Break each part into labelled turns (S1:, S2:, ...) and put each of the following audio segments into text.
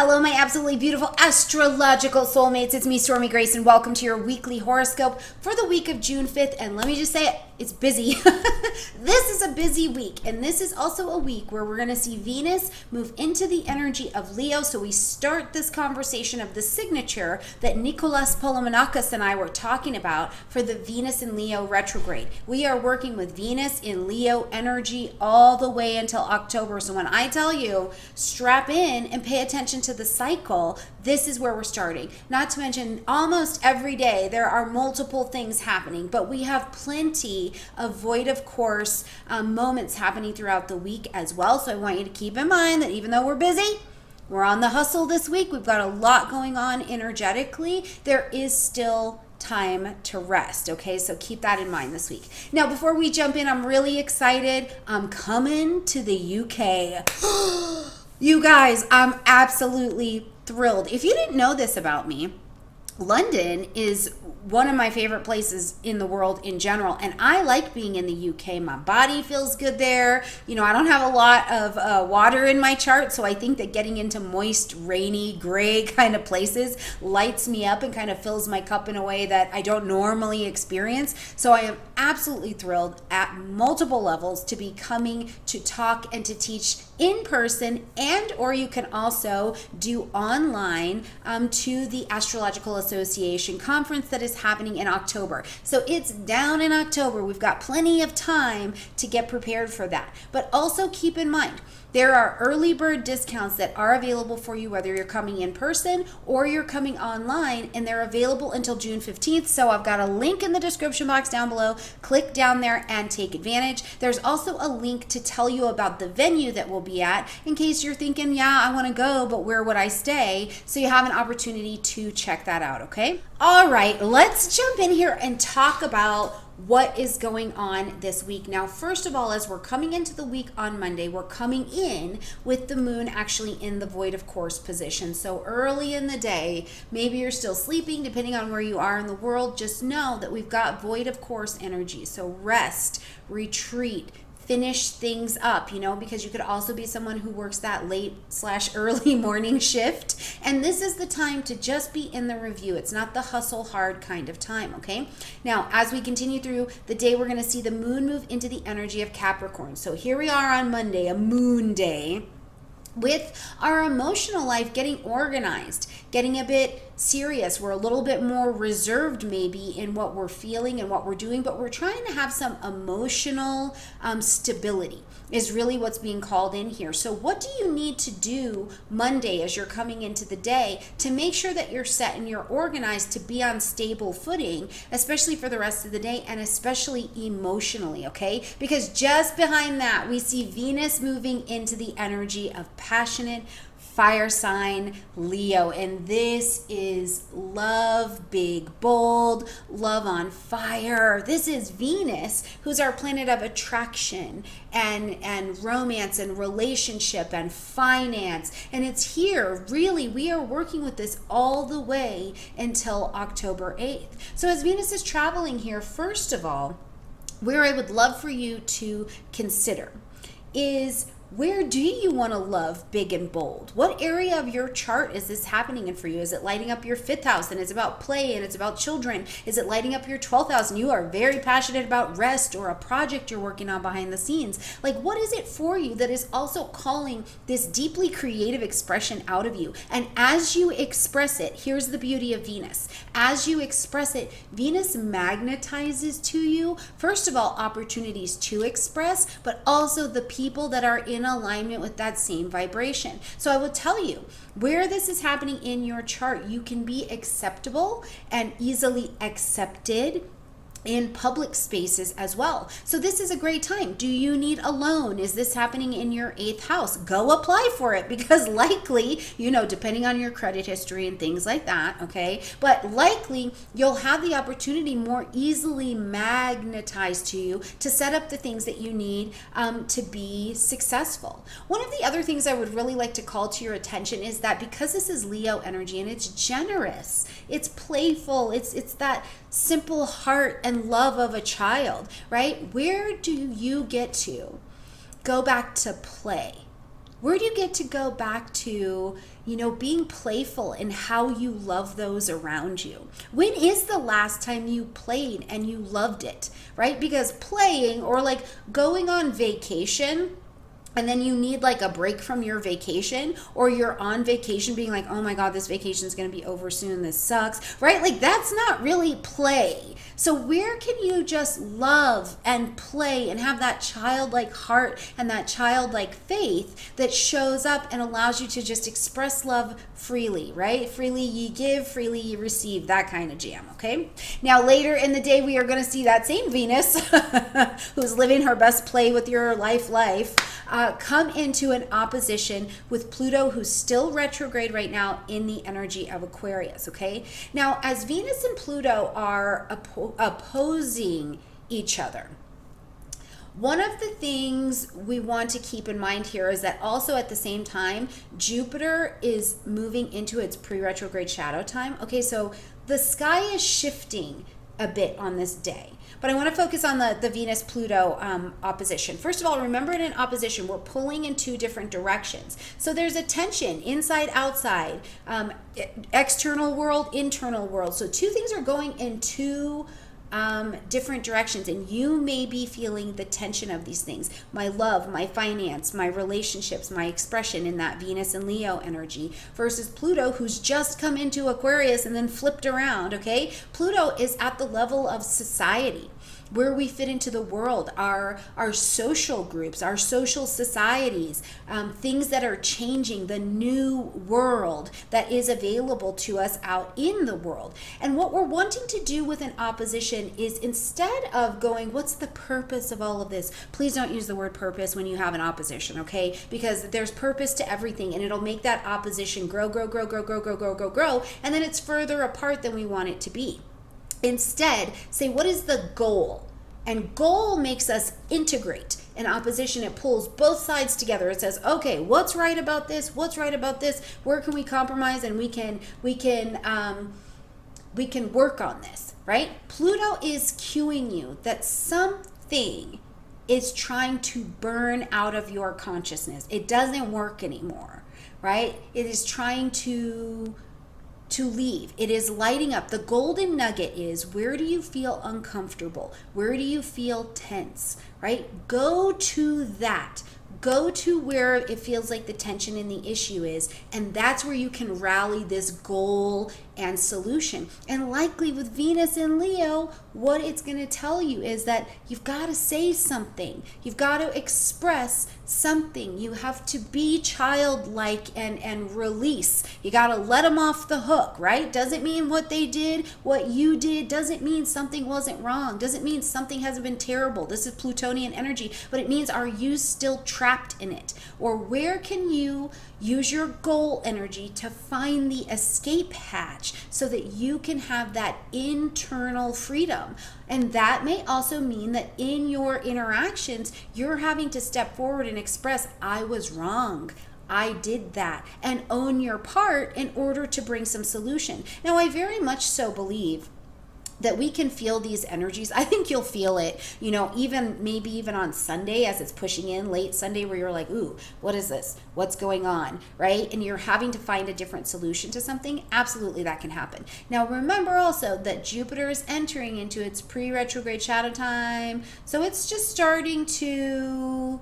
S1: Hello, my absolutely beautiful astrological soulmates. It's me, Stormie Grace, and welcome to your weekly horoscope for the week of June 5th. And let me just say it, it's busy. This is a busy week, and this is also a week where we're going to see Venus move into the energy of Leo. So we start this conversation of the signature that Nicholas Polomonakis and I were talking about for the Venus in Leo retrograde. We are working with Venus in Leo energy all the way until October. So when I tell you, strap in and pay attention to the cycle, this is where we're starting. Not to mention, almost every day there are multiple things happening, but we have plenty of void of course moments happening throughout the week as well. So I want you to keep in mind that even though we're busy, we're on the hustle this week, we've got a lot going on energetically, there is still time to rest. Okay, so keep that in mind this week. Now, before we jump in, I'm really excited. I'm coming to the UK. You guys, I'm absolutely thrilled. If you didn't know this about me, London is one of my favorite places in the world in general, and I like being in the UK. My body feels good there. You know, I don't have a lot of water in my chart, so I think that getting into moist, rainy, gray kind of places lights me up and kind of fills my cup in a way that I don't normally experience. So I am absolutely thrilled at multiple levels to be coming to talk and to teach in person, and or you can also do online to the Astrological Association conference that is happening in October. So it's down in October. We've got plenty of time to get prepared for that. But also keep in mind, there are early bird discounts that are available for you, whether you're coming in person or you're coming online, and they're available until June 15th. So I've got a link in the description box down below. Click down there and take advantage. There's also a link to tell you about the venue that we'll be at in case you're thinking, yeah, I want to go, but where would I stay? So you have an opportunity to check that out, okay? All right, let's jump in here and talk about what is going on this week. Now, first of all, as we're coming into the week on Monday, we're coming in with the moon actually in the void of course position. So early in the day, maybe you're still sleeping, depending on where you are in the world, just know that we've got void of course energy. So rest, retreat, finish things up, because you could also be someone who works that late/early morning shift. And this is the time to just be in the review. It's not the hustle hard kind of time, okay? Now, as we continue through the day, we're going to see the moon move into the energy of Capricorn. So here we are on Monday, a moon day, with our emotional life getting organized, getting a bit serious. We're a little bit more reserved maybe in what we're feeling and what we're doing, but we're trying to have some emotional stability is really what's being called in here. So what do you need to do Monday as you're coming into the day to make sure that you're set and you're organized to be on stable footing, especially for the rest of the day and especially emotionally, okay? Because just behind that, we see Venus moving into the energy of passionate fire sign Leo, and this is love, big, bold, love on fire. This is Venus, who's our planet of attraction and romance and relationship and finance, and it's here. Really, we are working with this all the way until October 8th. So as Venus is traveling here, first of all, where I would love for you to consider is, where do you want to love big and bold? What area of your chart is this happening in for you? Is it lighting up your 5th house and it's about play and it's about children? Is it lighting up your 12th house and you are very passionate about rest or a project you're working on behind the scenes? Like, what is it for you that is also calling this deeply creative expression out of you? And as you express it, here's the beauty of Venus. As you express it, Venus magnetizes to you, first of all, opportunities to express, but also the people that are in alignment with that same vibration. So I will tell you, where this is happening in your chart, you can be acceptable and easily accepted in public spaces as well. So this is a great time. Do you need a loan? Is this happening in your 8th house? Go apply for it, because likely, depending on your credit history and things like that, okay? But likely you'll have the opportunity more easily magnetized to you to set up the things that you need to be successful. One of the other things I would really like to call to your attention is that because this is Leo energy and it's generous, it's playful, it's that simple heart and love of a child, right? Where do you get to go back to play? Where do you get to go back to, being playful in how you love those around you? When is the last time you played and you loved it, right? Because playing, or like going on vacation, and then you need like a break from your vacation, or you're on vacation being like, oh my God, this vacation is going to be over soon. This sucks, right? Like that's not really play. So where can you just love and play and have that childlike heart and that childlike faith that shows up and allows you to just express love freely, right? Freely ye give, freely ye receive, that kind of jam, okay? Now later in the day, we are going to see that same Venus who's living her best play with your life, come into an opposition with Pluto, who's still retrograde right now in the energy of Aquarius, okay? Now, as Venus and Pluto are opposing each other, one of the things we want to keep in mind here is that also at the same time, Jupiter is moving into its pre-retrograde shadow time. Okay, so the sky is shifting a bit on this day. But I want to focus on the Venus-Pluto opposition. First of all, remember in an opposition, we're pulling in two different directions. So there's a tension, inside, outside, external world, internal world. So two things are going in two different directions, and you may be feeling the tension of these things. My love, my finance, my relationships, my expression in that Venus and Leo energy versus Pluto, who's just come into Aquarius and then flipped around, okay? Pluto is at the level of society, where we fit into the world, our social groups, our social societies, things that are changing, the new world that is available to us out in the world. And what we're wanting to do with an opposition is, instead of going, what's the purpose of all of this? Please don't use the word purpose when you have an opposition, okay? Because there's purpose to everything, and it'll make that opposition grow, and then it's further apart than we want it to be. Instead, say, what is the goal? And goal makes us integrate. In opposition, it pulls both sides together. It says, okay, what's right about this? What's right about this? Where can we compromise? And we can work on this, right? Pluto is cueing you that something is trying to burn out of your consciousness. It doesn't work anymore, right? It is trying to leave. It is lighting up. The golden nugget is, where do you feel uncomfortable? Where do you feel tense, right? Go to that. Go to where it feels like the tension in the issue is, and that's where you can rally this goal and solution. And likely with Venus in Leo, what it's going to tell you is that you've got to say something. You've got to express something. You have to be childlike and release. You got to let them off the hook, right? Doesn't mean what they did, what you did, doesn't mean something wasn't wrong, doesn't mean something hasn't been terrible. This is Plutonian energy, but it means, are you still trapped in it? Or where can you use your goal energy to find the escape hatch so that you can have that internal freedom? And that may also mean that in your interactions, you're having to step forward and express, I was wrong, I did that, and own your part in order to bring some solution. Now, I very much so believe that we can feel these energies. I think you'll feel it, maybe even on Sunday as it's pushing in late Sunday, where you're like, ooh, what is this? What's going on, right? And you're having to find a different solution to something. Absolutely, that can happen. Now, remember also that Jupiter is entering into its pre-retrograde shadow time. So it's just starting to,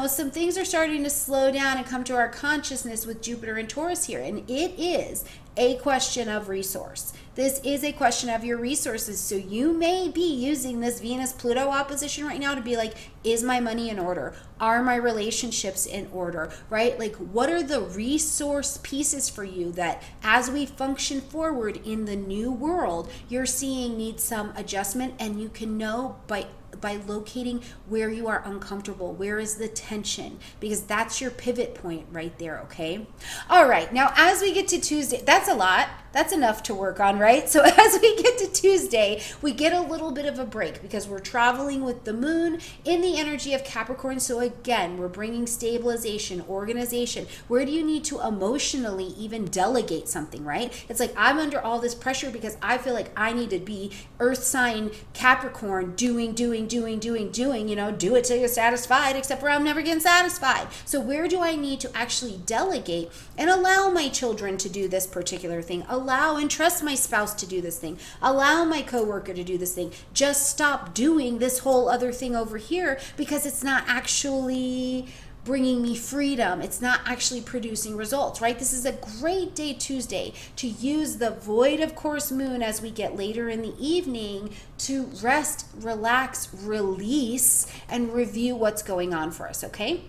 S1: some things are starting to slow down and come to our consciousness with Jupiter and Taurus here. And it is a question of resource. This is a question of your resources. So you may be using this Venus-Pluto opposition right now to be like, is my money in order? Are my relationships in order, right? Like, what are the resource pieces for you that as we function forward in the new world, you're seeing need some adjustment, and you can know by locating where you are uncomfortable, where is the tension, because that's your pivot point right there, okay? All right, now as we get to Tuesday, that's a lot. That's enough to work on, right? So as we get to Tuesday, we get a little bit of a break because we're traveling with the moon in the energy of Capricorn. So again, we're bringing stabilization, organization. Where do you need to emotionally even delegate something, right? It's like, I'm under all this pressure because I feel like I need to be earth sign Capricorn doing, doing, do it till you're satisfied, except for I'm never getting satisfied. So where do I need to actually delegate and allow my children to do this particular thing, allow and trust my spouse to do this thing, allow my coworker to do this thing, just stop doing this whole other thing over here because it's not actually bringing me freedom. It's not actually producing results, right? This is a great day, Tuesday, to use the void of course moon as we get later in the evening to rest, relax, release, and review what's going on for us, okay?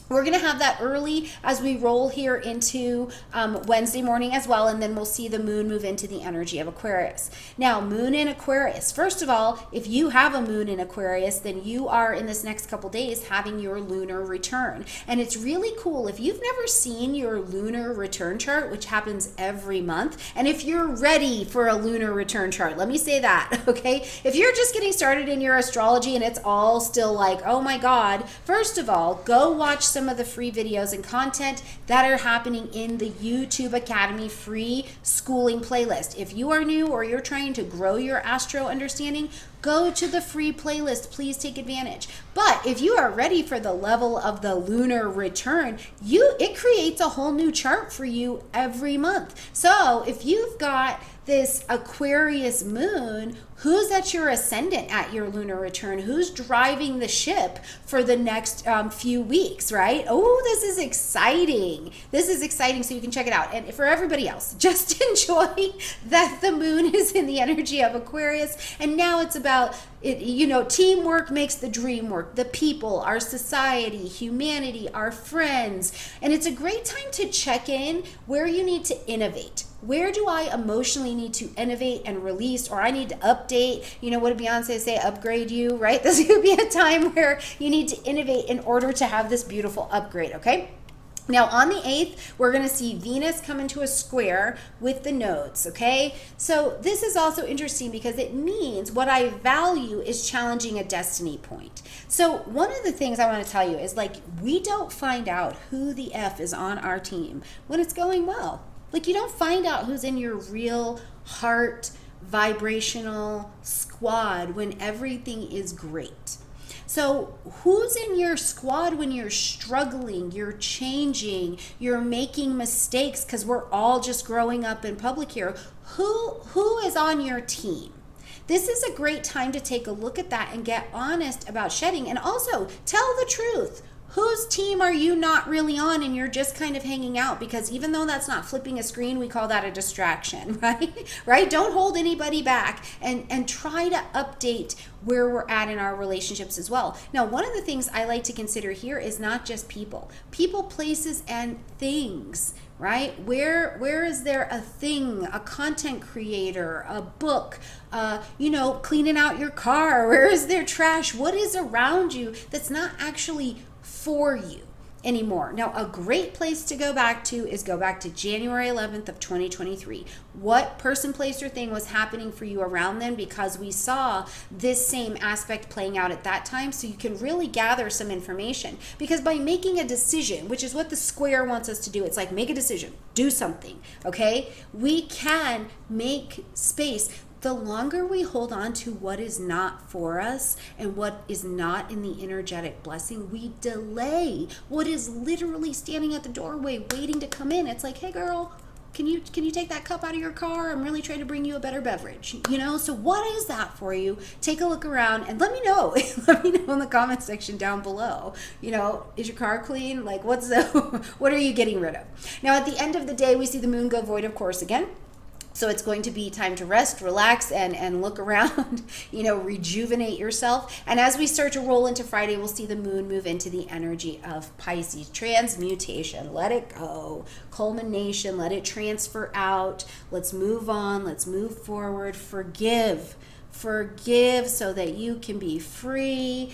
S1: We're going to have that early as we roll here into Wednesday morning as well, and then we'll see the moon move into the energy of Aquarius. Now, moon in Aquarius. First of all, if you have a moon in Aquarius, then you are in this next couple days having your lunar return. And it's really cool. If you've never seen your lunar return chart, which happens every month, and if you're ready for a lunar return chart, let me say that, okay? If you're just getting started in your astrology and it's all still like, oh my God, first of all, go watch some of the free videos and content that are happening in the YouTube Academy free schooling playlist. If you are new or you're trying to grow your astro understanding, go to the free playlist. Please take advantage. But if you are ready for the level of the lunar return, it creates a whole new chart for you every month. So if you've got this Aquarius moon, who's at your ascendant at your lunar return? Who's driving the ship for the next few weeks, right? Oh, this is exciting. This is exciting, so you can check it out. And for everybody else, just enjoy that the moon is in the energy of Aquarius. And now it's about, teamwork makes the dream work. The people, our society, humanity, our friends. And it's a great time to check in where you need to innovate. Where do I emotionally need to innovate and release, or I need to update? What did Beyonce say? Upgrade you, right? This could be a time where you need to innovate in order to have this beautiful upgrade, okay? Now, on the 8th, we're going to see Venus come into a square with the nodes, okay? So this is also interesting because it means what I value is challenging a destiny point. So one of the things I want to tell you is, we don't find out who the F is on our team when it's going well. You don't find out who's in your real heart vibrational squad when everything is great. So who's in your squad when you're struggling, you're changing, you're making mistakes, because we're all just growing up in public here. Who is on your team? This is a great time to take a look at that and get honest about shedding, and also tell the truth. Whose team are you not really on and you're just kind of hanging out? Because even though that's not flipping a screen, we call that a distraction, right? Right? Don't hold anybody back, and try to update where we're at in our relationships as well. Now, one of the things I like to consider here is not just people, places, and things, right? Where is there a thing, a content creator, a book, cleaning out your car? Where is there trash? What is around you that's not actually for you anymore? Now, a great place to go back to is January 11th of 2023. What person, place, or thing was happening for you around then, because we saw this same aspect playing out at that time, so you can really gather some information. Because by making a decision, which is what the square wants us to do, it's like, make a decision, do something, okay? We can make space. The longer we hold on to what is not for us and what is not in the energetic blessing, we delay what is literally standing at the doorway waiting to come in. It's like, hey girl, can you take that cup out of your car? I'm really trying to bring you a better beverage. So what is that for you? Take a look around and let me know. Let me know in the comment section down below. Is your car clean? What are you getting rid of? Now, at the end of the day, we see the moon go void of course again. So it's going to be time to rest, relax, and look around, rejuvenate yourself. And as we start to roll into Friday, we'll see the moon move into the energy of Pisces. Transmutation, let it go. Culmination, let it transfer out. Let's move on, let's move forward. Forgive so that you can be free.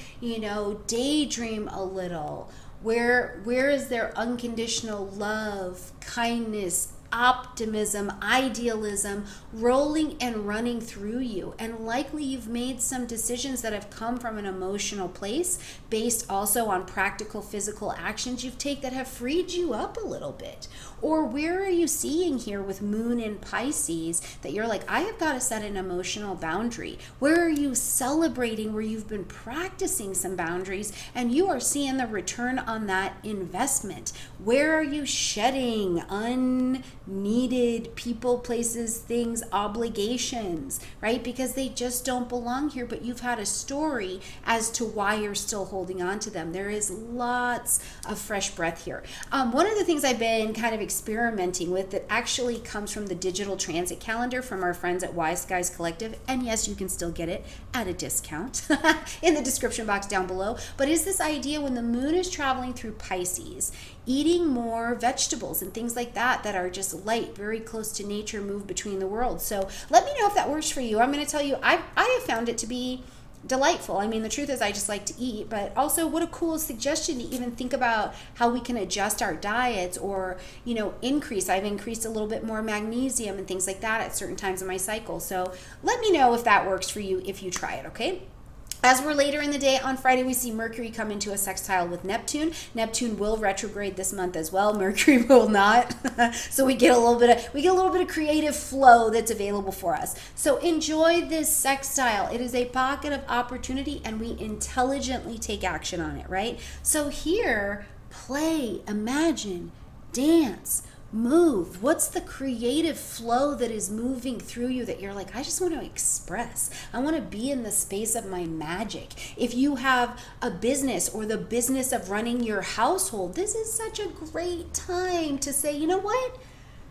S1: Daydream a little. Where is there unconditional love, kindness, optimism, idealism rolling and running through you. And likely you've made some decisions that have come from an emotional place based also on practical physical actions you've taken that have freed you up a little bit. Or where are you seeing here with Moon in Pisces that you're like, I have got to set an emotional boundary? Where are you celebrating where you've been practicing some boundaries and you are seeing the return on that investment? Where are you shedding unneeded people, places, things, obligations, right? Because they just don't belong here, but you've had a story as to why you're still holding on to them. There is lots of fresh breath here. One of the things I've been kind of experimenting with that actually comes from the digital transit calendar from our friends at Wise Guys Collective, and yes, you can still get it at a discount in the description box down below, but is this idea when the moon is traveling through Pisces, eating more vegetables and things like that that are just light, very close to nature, move between the worlds. So let me know if that works for you. I'm going to tell you, I have found it to be delightful. I mean, the truth is I just like to eat, but also what a cool suggestion to even think about how we can adjust our diets or, you know, increase. I've increased a little bit more magnesium and things like that at certain times in my cycle. So let me know if that works for you if you try it, okay? As we're later in the day, on Friday, we see Mercury come into a sextile with Neptune. Neptune will retrograde this month as well. Mercury will not. So we get a little bit of creative flow that's available for us. So enjoy this sextile. It is a pocket of opportunity and we intelligently take action on it, right? So here, play, imagine, dance, move. What's the creative flow that is moving through you that you're like, I just want to express. I want to be in the space of my magic. If you have a business or the business of running your household, this is such a great time to say, you know what?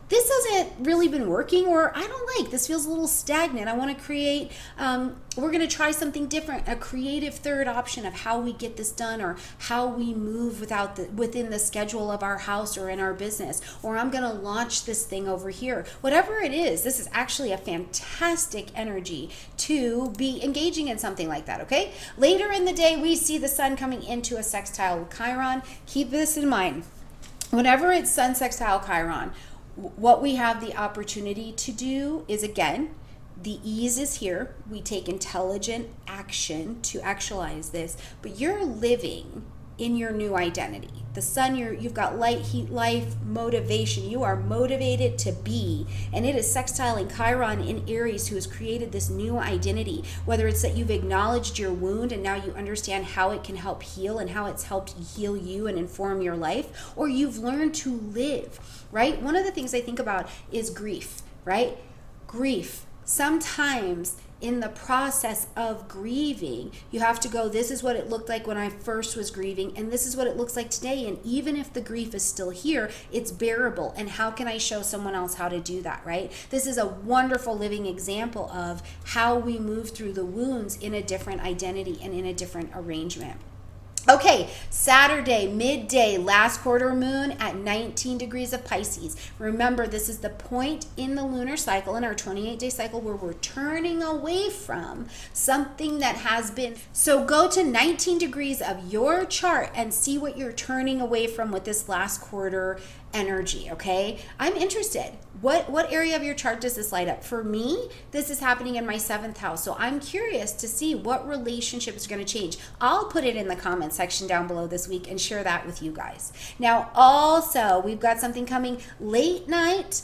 S1: This hasn't really been working, or I don't like, this feels a little stagnant. I want to create, we're going to try something different, a creative third option of how we get this done or how we move within the schedule of our house or in our business, or I'm going to launch this thing over here. Whatever it is, this is actually a fantastic energy to be engaging in something like that, okay? Later in the day, we see the sun coming into a sextile with Chiron. Keep this in mind. Whenever it's sun sextile Chiron, what we have the opportunity to do is, again, the ease is here. We take intelligent action to actualize this, but you're living in your new identity. The sun, you've got light, heat, life, motivation. You are motivated to be, and it is sextiling Chiron in Aries, who has created this new identity. Whether it's that you've acknowledged your wound and now you understand how it can help heal and how it's helped heal you and inform your life, or you've learned to live, right? One of the things I think about is grief, right? Grief. Sometimes in the process of grieving, you have to go, this is what it looked like when I first was grieving, and this is what it looks like today. And even if the grief is still here, it's bearable. And how can I show someone else how to do that, right? This is a wonderful living example of how we move through the wounds in a different identity and in a different arrangement. Okay, Saturday, midday, last quarter moon at 19 degrees of Pisces. Remember, this is the point in the lunar cycle, in our 28-day cycle, where we're turning away from something that has been. So go to 19 degrees of your chart and see what you're turning away from with this last quarter energy, okay? I'm interested. What area of your chart does this light up? For me, this is happening in my 7th house. So I'm curious to see what relationship is going to change. I'll put it in the comment section down below this week and share that with you guys. Now, also, we've got something coming late night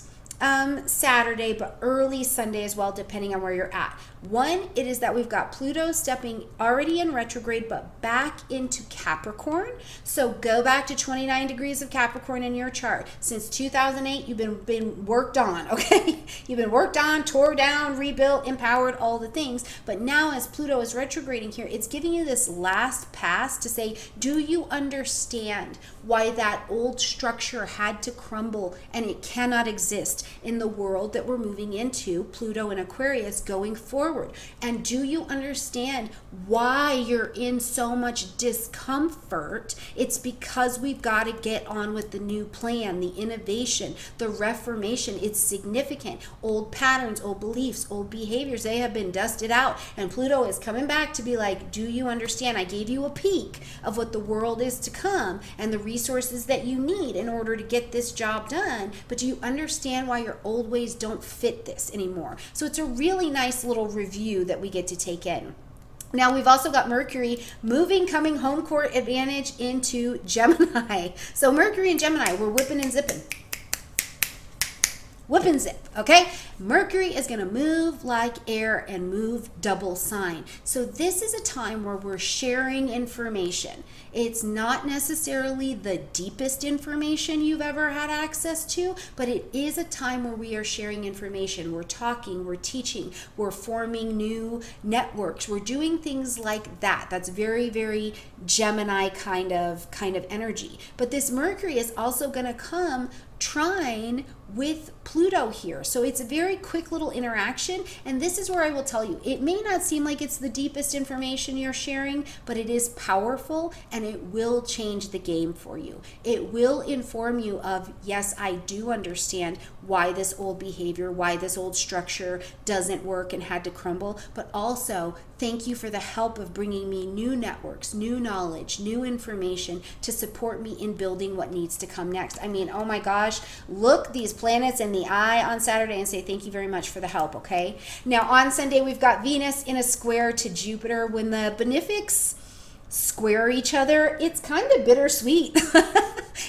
S1: Saturday, but early Sunday as well, depending on where you're at. One, it is that we've got Pluto stepping already in retrograde, but back into Capricorn. So go back to 29 degrees of Capricorn in your chart. Since 2008, you've been worked on, okay? You've been worked on, tore down, rebuilt, empowered, all the things. But now as Pluto is retrograding here, it's giving you this last pass to say, do you understand why that old structure had to crumble and it cannot exist in the world that we're moving into, Pluto and Aquarius, going forward? forward. And do you understand why you're in so much discomfort? It's because we've got to get on with the new plan, the innovation, the reformation. It's significant. Old patterns, old beliefs, old behaviors, they have been dusted out. And Pluto is coming back to be like, do you understand? I gave you a peek of what the world is to come and the resources that you need in order to get this job done. But do you understand why your old ways don't fit this anymore? So it's a really nice little review that we get to take in. Now, we've also got Mercury moving, coming home court advantage into Gemini. So Mercury and Gemini, we're whipping and zipping. Whip and zip, okay? Mercury is going to move like air and move double sign. So this is a time where we're sharing information. It's not necessarily the deepest information you've ever had access to, but it is a time where we are sharing information. We're talking, we're teaching, we're forming new networks. We're doing things like that. That's very, very Gemini kind of energy. But this Mercury is also going to come trine with Pluto here. So it's a very quick little interaction. And this is where I will tell you, it may not seem like it's the deepest information you're sharing, but it is powerful and it will change the game for you. It will inform you of, yes, I do understand why this old behavior, why this old structure doesn't work and had to crumble, but also thank you for the help of bringing me new networks, new knowledge, new information to support me in building what needs to come next. I mean, oh my gosh, look these planets in the eye on Saturday and say thank you very much for the help, okay? Now on Sunday, we've got Venus in a square to Jupiter. When the benefics square each other, it's kind of bittersweet.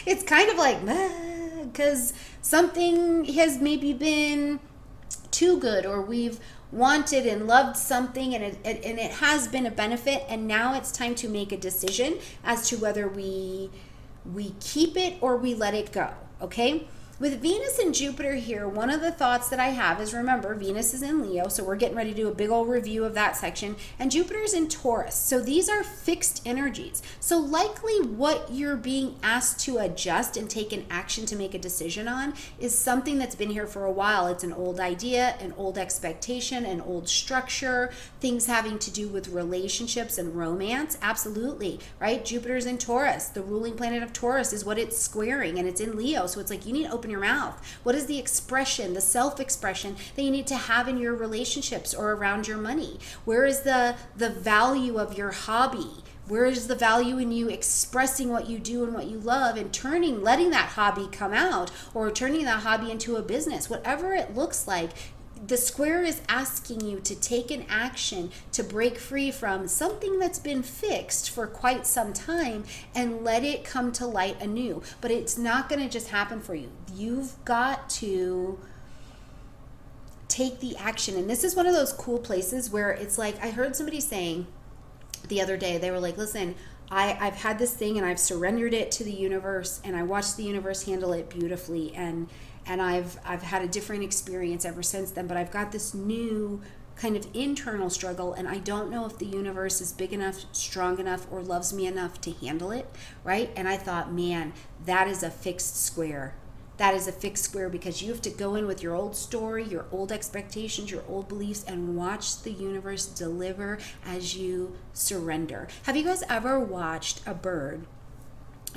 S1: It's kind of like, because something has maybe been too good, or we've wanted and loved something and it has been a benefit, and now it's time to make a decision as to whether we keep it or we let it go, okay? With Venus and Jupiter here, one of the thoughts that I have is, remember, Venus is in Leo, so we're getting ready to do a big old review of that section, and Jupiter's in Taurus. So these are fixed energies. So likely what you're being asked to adjust and take an action to make a decision on is something that's been here for a while. It's an old idea, an old expectation, an old structure, things having to do with relationships and romance. Absolutely, right? Jupiter's in Taurus. The ruling planet of Taurus is what it's squaring, and it's in Leo. So it's like you need to open your mouth. What is the expression, the self-expression that you need to have in your relationships or around your money? Where is the value of your hobby? Where is the value in you expressing what you do and what you love and letting that hobby come out, or turning that hobby into a business? Whatever it looks like, the square is asking you to take an action to break free from something that's been fixed for quite some time and let it come to light anew. But it's not going to just happen for you. You've got to take the action. And this is one of those cool places where it's like, I heard somebody saying the other day, they were like, listen, I've had this thing and I've surrendered it to the universe, and I watched the universe handle it beautifully, and I've had a different experience ever since then, but I've got this new kind of internal struggle, and I don't know if the universe is big enough, strong enough, or loves me enough to handle it, right? And I thought, man, that is a fixed square. That is a fixed square, because you have to go in with your old story, your old expectations, your old beliefs, and watch the universe deliver as you surrender. Have you guys ever watched a bird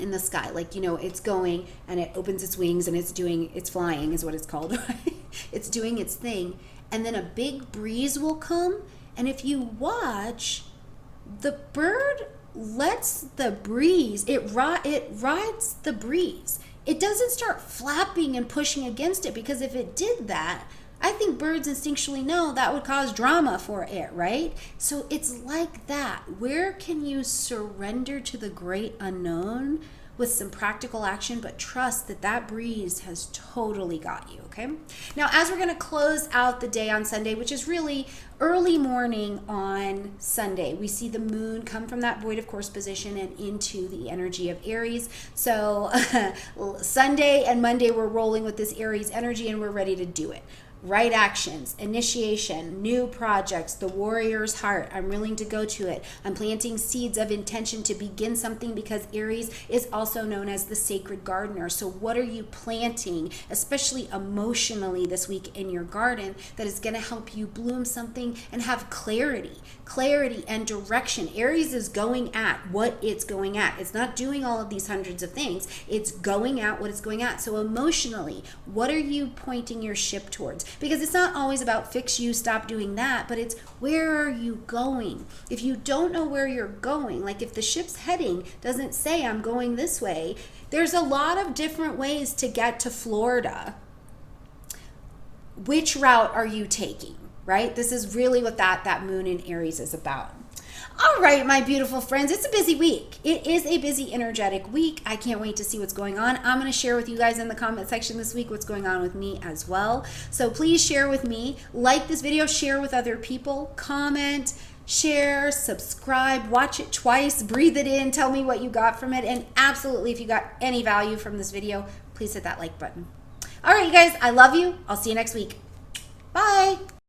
S1: in the sky? Like, it's going and it opens its wings and it's flying is what it's called, right? It's doing its thing. And then a big breeze will come. And if you watch, the bird lets the breeze, it rides the breeze. It doesn't start flapping and pushing against it, because if it did that, I think birds instinctually know that would cause drama for it, right? So it's like that. Where can you surrender to the great unknown with some practical action, but trust that that breeze has totally got you, okay? Now, as we're going to close out the day on Sunday, which is really early morning on Sunday, we see the moon come from that void of course position and into the energy of Aries. So Sunday and Monday, we're rolling with this Aries energy and we're ready to do it. right actions, initiation, new projects, the warrior's heart. I'm willing to go to it. I'm planting seeds of intention to begin something, because Aries is also known as the sacred gardener. So what are you planting, especially emotionally this week in your garden, that is going to help you bloom something and have clarity and direction? Aries is going at what it's going at. It's not doing all of these hundreds of things. It's going at what it's going at. So emotionally, what are you pointing your ship towards? Because it's not always about fix you, stop doing that, but it's where are you going? If you don't know where you're going, like if the ship's heading doesn't say I'm going this way, there's a lot of different ways to get to Florida. Which route are you taking, right? This is really what that moon in Aries is about. All right, my beautiful friends, it's a busy week. It is a busy, energetic week. I can't wait to see what's going on. I'm going to share with you guys in the comment section this week what's going on with me as well. So please share with me, like this video, share with other people, comment, share, subscribe, watch it twice, breathe it in, tell me what you got from it. And absolutely, if you got any value from this video, please hit that like button. All right, you guys, I love you. I'll see you next week. Bye.